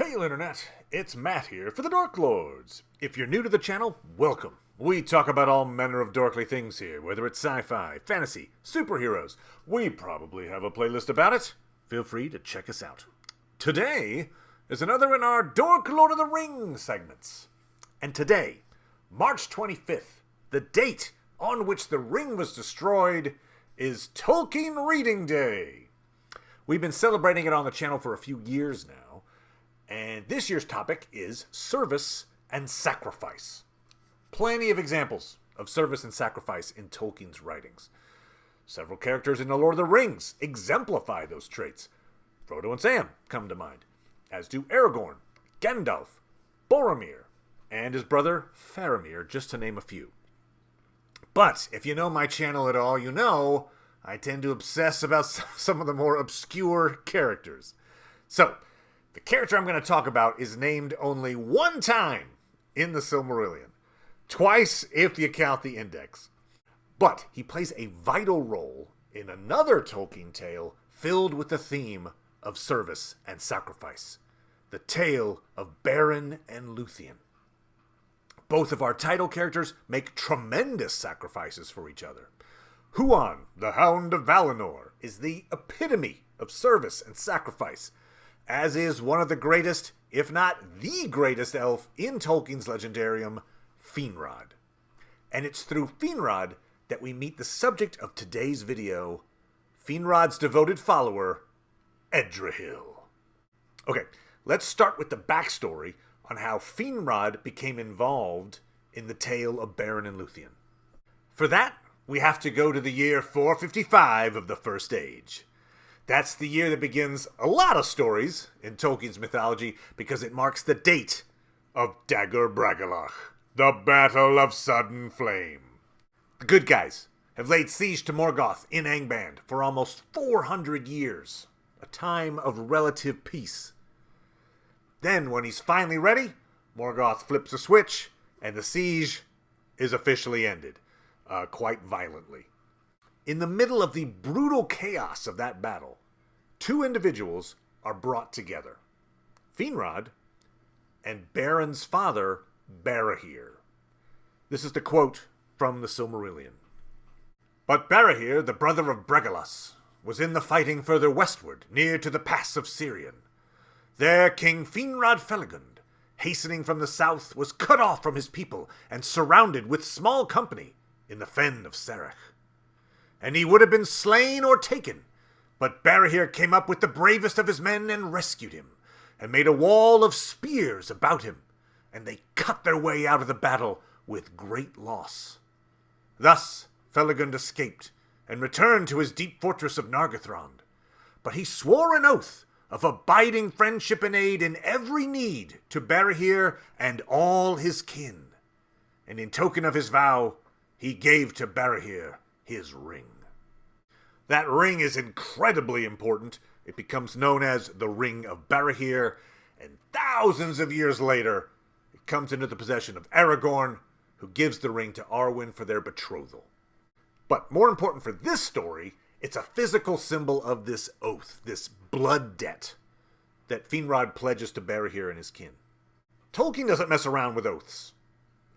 Hail Internet, it's Matt here for the Dork Lords. If you're new to the channel, welcome. We talk about all manner of dorkly things here, whether it's sci-fi, fantasy, superheroes. We probably have a playlist about it. Feel free to check us out. Today is another in our Dork Lord of the Rings segments. And today, March 25th, the date on which the ring was destroyed, is Tolkien Reading Day. We've been celebrating it on the channel for a few years now, and this year's topic is service and sacrifice. Plenty of examples of service and sacrifice in Tolkien's writings. Several characters in The Lord of the Rings exemplify those traits. Frodo and Sam come to mind, as do Aragorn, Gandalf, Boromir, and his brother Faramir, just to name a few. But if you know my channel at all, you know I tend to obsess about some of the more obscure characters. So, the character I'm going to talk about is named only one time in the Silmarillion. Twice if you count the index. But he plays a vital role in another Tolkien tale filled with the theme of service and sacrifice. The tale of Beren and Luthien. Both of our title characters make tremendous sacrifices for each other. Huan, the Hound of Valinor, is the epitome of service and sacrifice, as is one of the greatest, if not the greatest elf in Tolkien's legendarium, Finrod. And it's through Finrod that we meet the subject of today's video, Finrod's devoted follower, Edrahil. Okay, let's start with the backstory on how Finrod became involved in the tale of Beren and Luthien. For that, we have to go to the year 455 of the First Age. That's the year that begins a lot of stories in Tolkien's mythology because it marks the date of Dagor Bragollach, the Battle of Sudden Flame. The good guys have laid siege to Morgoth in Angband for almost 400 years, a time of relative peace. Then, when he's finally ready, Morgoth flips a switch, and the siege is officially ended, quite violently. In the middle of the brutal chaos of that battle, two individuals are brought together. Finrod and Beren's father, Barahir. This is the quote from the Silmarillion. But Barahir, the brother of Bragollach, was in the fighting further westward, near to the pass of Sirion. There King Finrod Felagund, hastening from the south, was cut off from his people and surrounded with small company in the fen of Serech. And he would have been slain or taken, but Barahir came up with the bravest of his men and rescued him, and made a wall of spears about him, and they cut their way out of the battle with great loss. Thus Felagund escaped, and returned to his deep fortress of Nargothrond. But he swore an oath of abiding friendship and aid in every need to Barahir and all his kin. And in token of his vow, he gave to Barahir his ring. That ring is incredibly important. It becomes known as the Ring of Barahir, and thousands of years later, it comes into the possession of Aragorn, who gives the ring to Arwen for their betrothal. But more important for this story, it's a physical symbol of this oath, this blood debt, that Finrod pledges to Barahir and his kin. Tolkien doesn't mess around with oaths.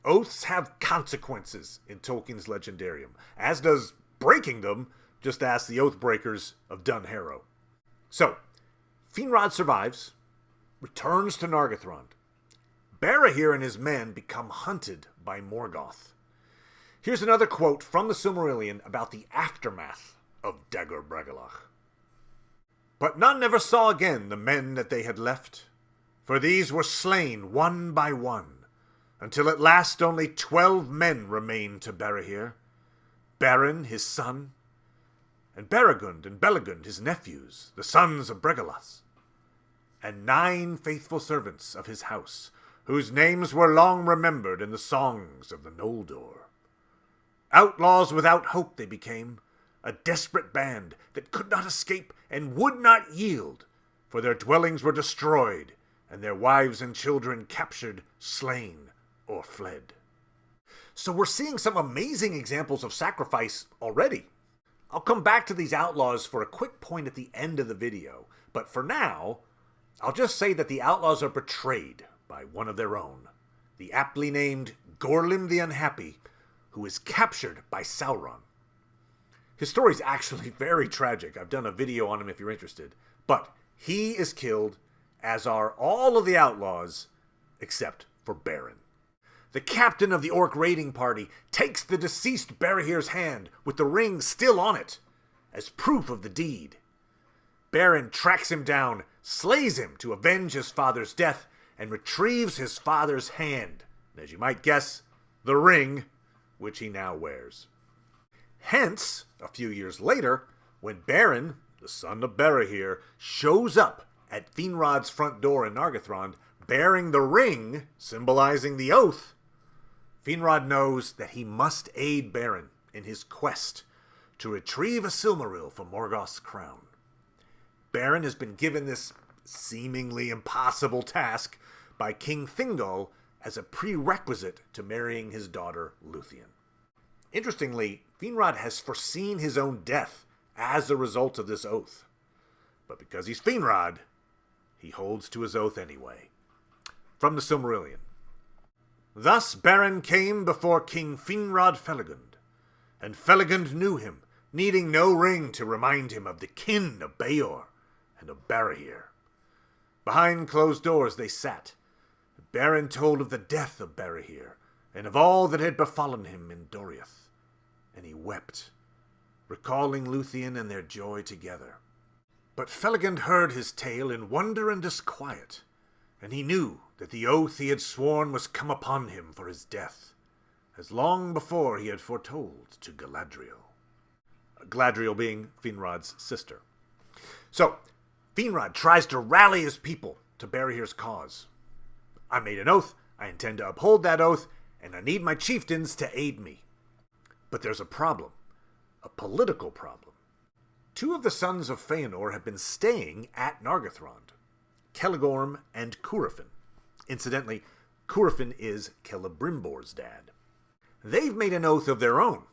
Oaths have consequences in Tolkien's legendarium, as does breaking them. Just ask the Oathbreakers of Dunharrow. So, Finrod survives, returns to Nargothrond. Barahir and his men become hunted by Morgoth. Here's another quote from the Silmarillion about the aftermath of Dagor Bragollach. But none ever saw again the men that they had left, for these were slain one by one, until at last only 12 men remained to Barahir, Beren his son, and Beregund and Belegund his nephews, the sons of Bragollach, and 9 faithful servants of his house, whose names were long remembered in the songs of the Noldor. Outlaws without hope they became, a desperate band that could not escape and would not yield, for their dwellings were destroyed, and their wives and children captured, slain, or fled. So we're seeing some amazing examples of sacrifice already. I'll come back to these outlaws for a quick point at the end of the video, but for now, I'll just say that the outlaws are betrayed by one of their own, the aptly named Gorlim the Unhappy, who is captured by Sauron. His story's actually very tragic. I've done a video on him if you're interested. But he is killed, as are all of the outlaws, except for Beren. The captain of the orc raiding party takes the deceased Barahir's hand with the ring still on it, as proof of the deed. Beren tracks him down, slays him to avenge his father's death, and retrieves his father's hand, and as you might guess, the ring, which he now wears. Hence, a few years later, when Beren, the son of Barahir, shows up at Finrod's front door in Nargothrond, bearing the ring, symbolizing the oath, Finrod knows that he must aid Beren in his quest to retrieve a Silmaril for Morgoth's crown. Beren has been given this seemingly impossible task by King Thingol as a prerequisite to marrying his daughter Luthien. Interestingly, Finrod has foreseen his own death as a result of this oath. But because he's Finrod, he holds to his oath anyway. From the Silmarillion. Thus Beren came before King Finrod Felagund, and Felagund knew him, needing no ring to remind him of the kin of Beor and of Barahir. Behind closed doors they sat. Beren told of the death of Barahir, and of all that had befallen him in Doriath, and he wept, recalling Luthien and their joy together. But Felagund heard his tale in wonder and disquiet, and he knew that the oath he had sworn was come upon him for his death, as long before he had foretold to Galadriel. Galadriel being Finrod's sister. So, Finrod tries to rally his people to Barahir's cause. I made an oath, I intend to uphold that oath, and I need my chieftains to aid me. But there's a problem. A political problem. Two of the sons of Feanor have been staying at Nargothrond, Celegorm and Curufin. Incidentally, Curufin is Celebrimbor's dad. They've made an oath of their own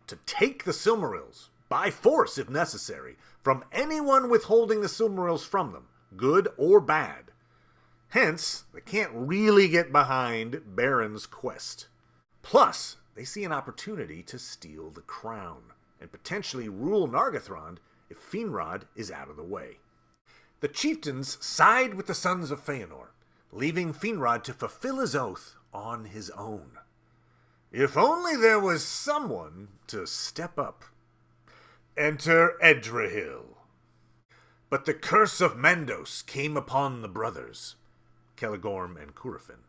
to take the Silmarils, by force if necessary, from anyone withholding the Silmarils from them, good or bad. Hence, they can't really get behind Beren's quest. Plus, they see an opportunity to steal the crown, and potentially rule Nargothrond if Finrod is out of the way. The chieftains side with the sons of Feanor, leaving Finrod to fulfill his oath on his own. If only there was someone to step up. Enter Edrahil. But the curse of Mandos came upon the brothers, Celegorm and Curufin,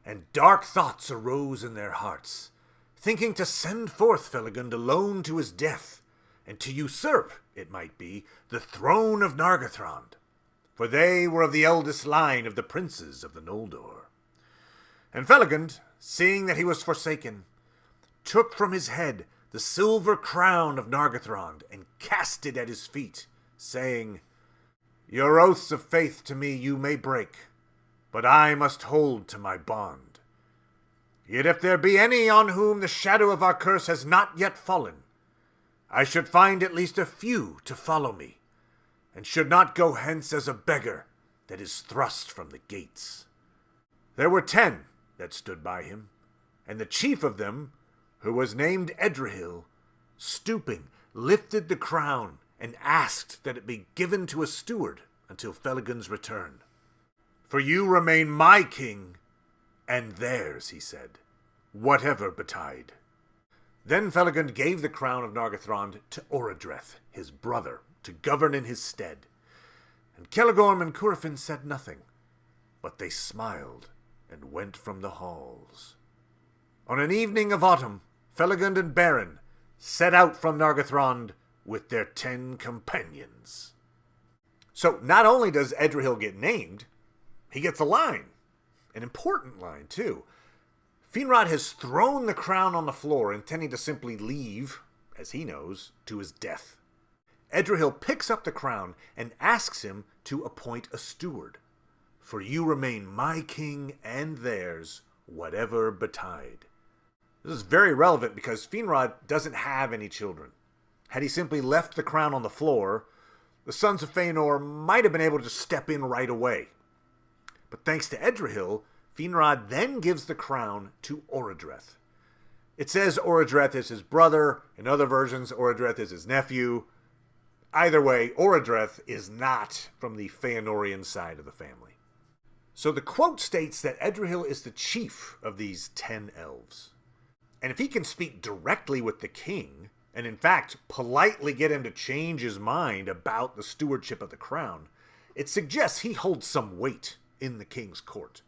and dark thoughts arose in their hearts, thinking to send forth Felagund alone to his death, and to usurp, it might be, the throne of Nargothrond, for they were of the eldest line of the princes of the Noldor. And Felagund, seeing that he was forsaken, took from his head the silver crown of Nargothrond and cast it at his feet, saying, "Your oaths of faith to me you may break, but I must hold to my bond. Yet if there be any on whom the shadow of our curse has not yet fallen, I should find at least a few to follow me, and should not go hence as a beggar that is thrust from the gates." There were 10 that stood by him, and the chief of them, who was named Edrahil, stooping, lifted the crown and asked that it be given to a steward until Felagund's return. "For you remain my king, and theirs," he said, "whatever betide." Then Felagund gave the crown of Nargothrond to Orodreth, his brother, to govern in his stead. And Celegorm and Curufin said nothing, but they smiled and went from the halls. On an evening of autumn, Felagund and Beren set out from Nargothrond with their 10 companions. So not only does Edrahil get named, he gets a line. An important line, too. Finrod has thrown the crown on the floor, intending to simply leave, as he knows, to his death. Edrahil picks up the crown and asks him to appoint a steward. "For you remain my king and theirs, whatever betide." This is very relevant because Finrod doesn't have any children. Had he simply left the crown on the floor, the Sons of Feanor might have been able to step in right away. But thanks to Edrahil, Finrod then gives the crown to Orodreth. It says Orodreth is his brother. In other versions, Orodreth is his nephew. Either way, Orodreth is not from the Feanorian side of the family. So the quote states that Edrahil is the chief of these 10 elves. And if he can speak directly with the king, and in fact politely get him to change his mind about the stewardship of the crown, it suggests he holds some weight in the king's court.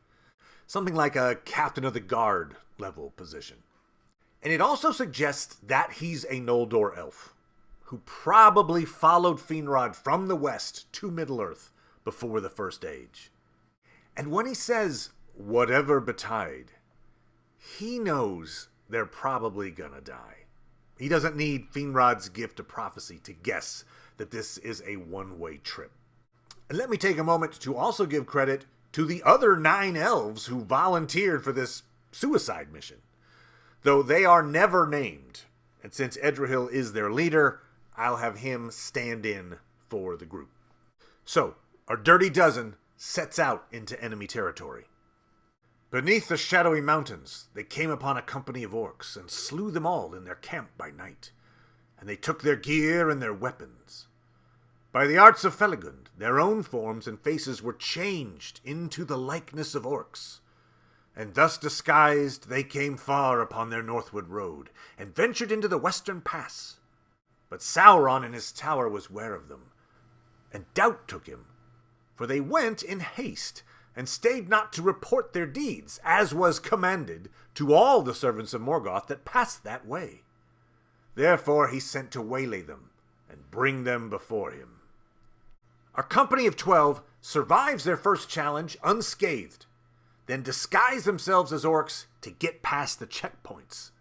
Something like a captain of the guard level position. And it also suggests that he's a Noldor elf, who probably followed Finrod from the west to Middle-earth before the First Age. And when he says, whatever betide, he knows they're probably gonna die. He doesn't need Finrod's gift of prophecy to guess that this is a one-way trip. And let me take a moment to also give credit to the other 9 elves who volunteered for this suicide mission, though they are never named. And since Edrahil is their leader, I'll have him stand in for the group. So, our Dirty Dozen sets out into enemy territory. Beneath the shadowy mountains, they came upon a company of orcs and slew them all in their camp by night, and they took their gear and their weapons. By the arts of Felagund, their own forms and faces were changed into the likeness of orcs, and thus disguised they came far upon their northward road, and ventured into the western pass. But Sauron in his tower was ware of them, and doubt took him, for they went in haste, and stayed not to report their deeds, as was commanded to all the servants of Morgoth that passed that way. Therefore he sent to waylay them, and bring them before him. Our company of 12 survives their first challenge unscathed, then disguise themselves as orcs to get past the checkpoints.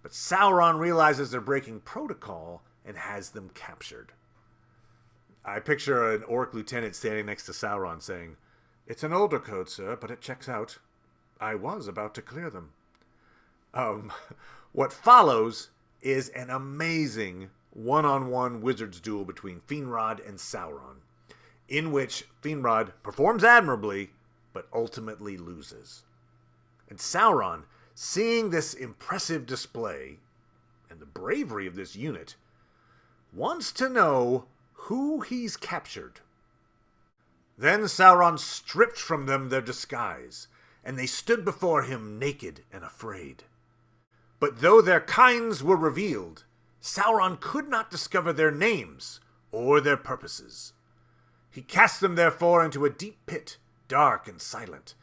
But Sauron realizes they're breaking protocol and has them captured. I picture an orc lieutenant standing next to Sauron saying, "It's an older code, sir, but it checks out. I was about to clear them." What follows is an amazing one-on-one wizard's duel between Finrod and Sauron, in which Finrod performs admirably, but ultimately loses. And Sauron, seeing this impressive display and the bravery of this unit, wants to know who he's captured. Then Sauron stripped from them their disguise, and they stood before him naked and afraid. But though their kinds were revealed, Sauron could not discover their names or their purposes. He cast them therefore into a deep pit, dark and silent,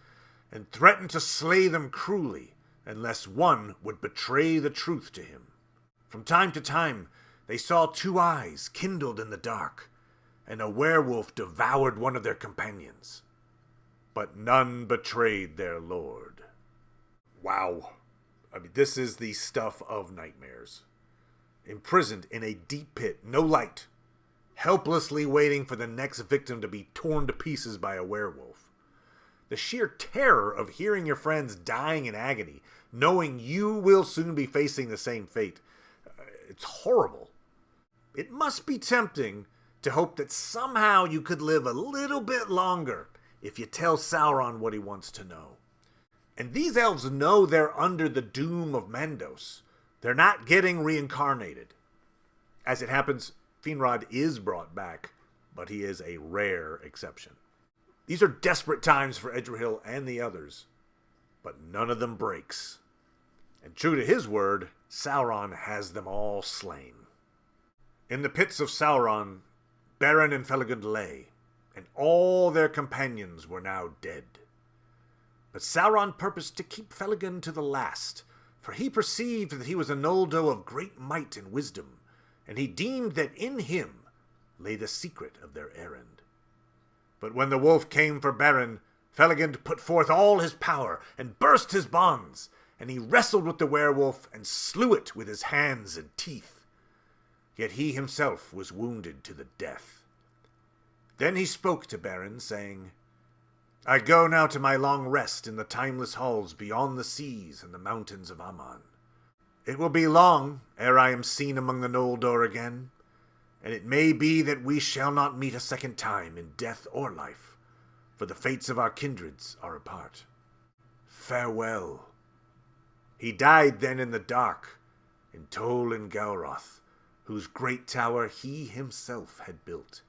and threatened to slay them cruelly, unless one would betray the truth to him. From time to time, they saw 2 eyes kindled in the dark, and a werewolf devoured one of their companions. But none betrayed their lord. Wow. This is the stuff of nightmares. Imprisoned in a deep pit, no light, helplessly waiting for the next victim to be torn to pieces by a werewolf. The sheer terror of hearing your friends dying in agony, knowing you will soon be facing the same fate, it's horrible. It must be tempting to hope that somehow you could live a little bit longer if you tell Sauron what he wants to know. And these elves know they're under the doom of Mandos. They're not getting reincarnated. As it happens, Finrod is brought back, but he is a rare exception. These are desperate times for Edrahil and the others, but none of them breaks. And true to his word, Sauron has them all slain. In the pits of Sauron, Beren and Felagund lay, and all their companions were now dead. But Sauron purposed to keep Felagund to the last, for he perceived that he was a Noldo of great might and wisdom, and he deemed that in him lay the secret of their errand. But when the wolf came for Beren, Felagund put forth all his power and burst his bonds, and he wrestled with the werewolf and slew it with his hands and teeth. Yet he himself was wounded to the death. Then he spoke to Beren, saying, "I go now to my long rest in the timeless halls beyond the seas and the mountains of Aman. It will be long ere I am seen among the Noldor again, and it may be that we shall not meet a second time in death or life, for the fates of our kindreds are apart. Farewell." He died then in the dark, in Tol and Gaoroth, whose great tower he himself had built.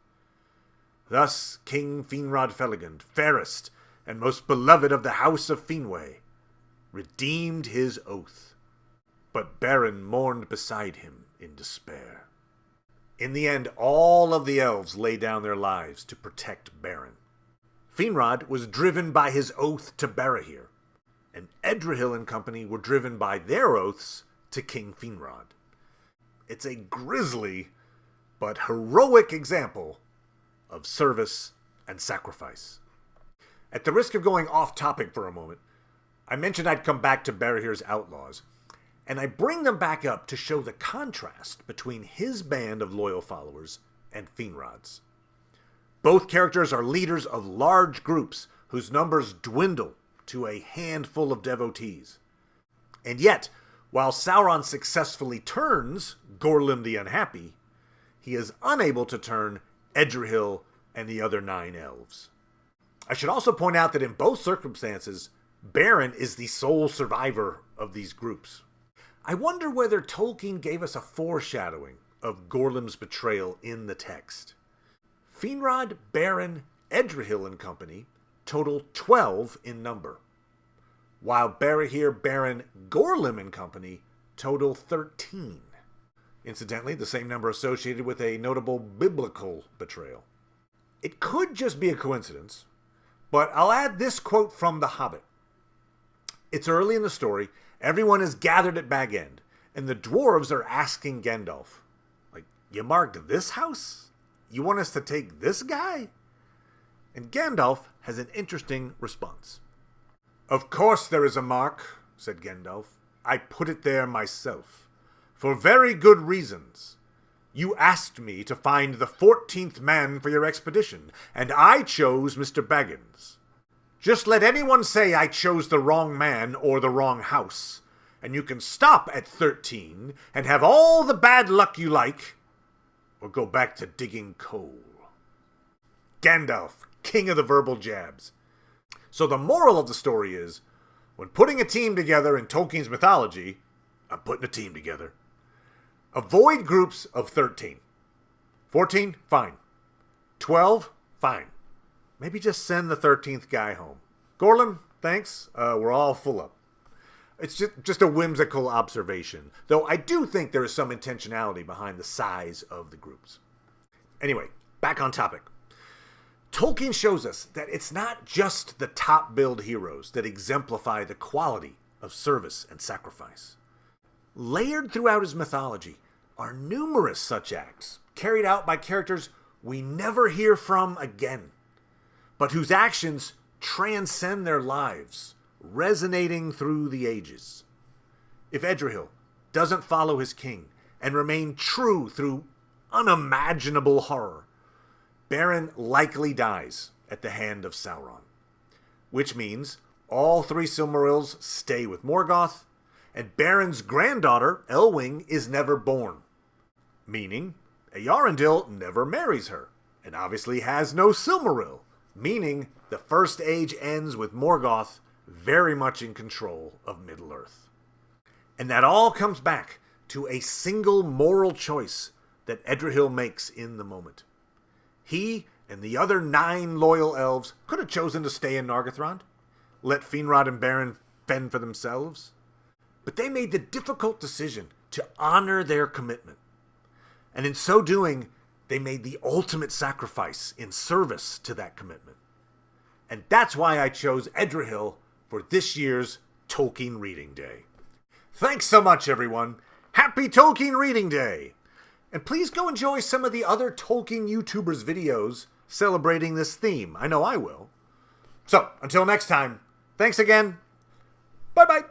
Thus King Finrod Felagund, fairest and most beloved of the house of Finwë, redeemed his oath, but Beren mourned beside him in despair. In the end, all of the elves laid down their lives to protect Beren. Finrod was driven by his oath to Barahir, and Edrahil and company were driven by their oaths to King Finrod. It's a grisly but heroic example of service and sacrifice. At the risk of going off topic for a moment, I mentioned I'd come back to Barahir's outlaws, and I bring them back up to show the contrast between his band of loyal followers and Finrod's. Both characters are leaders of large groups whose numbers dwindle to a handful of devotees. And yet, while Sauron successfully turns Gorlim the Unhappy, he is unable to turn Edrahil and the other 9 elves. I should also point out that in both circumstances, Beren is the sole survivor of these groups. I wonder whether Tolkien gave us a foreshadowing of Gorlim's betrayal in the text. Finrod, Beren, Edrahil and company total 12 in number, while Barahir, Beren, Gorlim and company total 13. Incidentally, the same number associated with a notable biblical betrayal. It could just be a coincidence, but I'll add this quote from The Hobbit. It's early in the story, everyone is gathered at Bag End, and the dwarves are asking Gandalf, you marked this house? You want us to take this guy? And Gandalf has an interesting response. "Of course there is a mark," said Gandalf. "I put it there myself, for very good reasons. You asked me to find the 14th man for your expedition, and I chose Mr. Baggins. Just let anyone say I chose the wrong man or the wrong house, and you can stop at 13 and have all the bad luck you like, or go back to digging coal." Gandalf, king of the verbal jabs. So the moral of the story is, when putting a team together in Tolkien's mythology, I'm putting a team together, avoid groups of 13. 14, fine. 12, fine. Maybe just send the 13th guy home. Gorlim, thanks, we're all full up. It's just a whimsical observation, though I do think there is some intentionality behind the size of the groups. Anyway, back on topic. Tolkien shows us that it's not just the top-billed heroes that exemplify the quality of service and sacrifice. Layered throughout his mythology are numerous such acts, carried out by characters we never hear from again, but whose actions transcend their lives, resonating through the ages. If Edrahil doesn't follow his king and remain true through unimaginable horror, Beren likely dies at the hand of Sauron, which means all 3 Silmarils stay with Morgoth, and Beren's granddaughter, Elwing, is never born, meaning Eärendil never marries her, and obviously has no Silmaril, meaning the First Age ends with Morgoth very much in control of Middle-earth. And that all comes back to a single moral choice that Edrahil makes in the moment. He and the other 9 loyal elves could have chosen to stay in Nargothrond, let Finrod and Beren fend for themselves, but they made the difficult decision to honor their commitment. And in so doing, they made the ultimate sacrifice in service to that commitment. And that's why I chose Edrahil for this year's Tolkien Reading Day. Thanks so much, everyone. Happy Tolkien Reading Day! And please go enjoy some of the other Tolkien YouTubers' videos celebrating this theme. I know I will. So, until next time, thanks again. Bye-bye.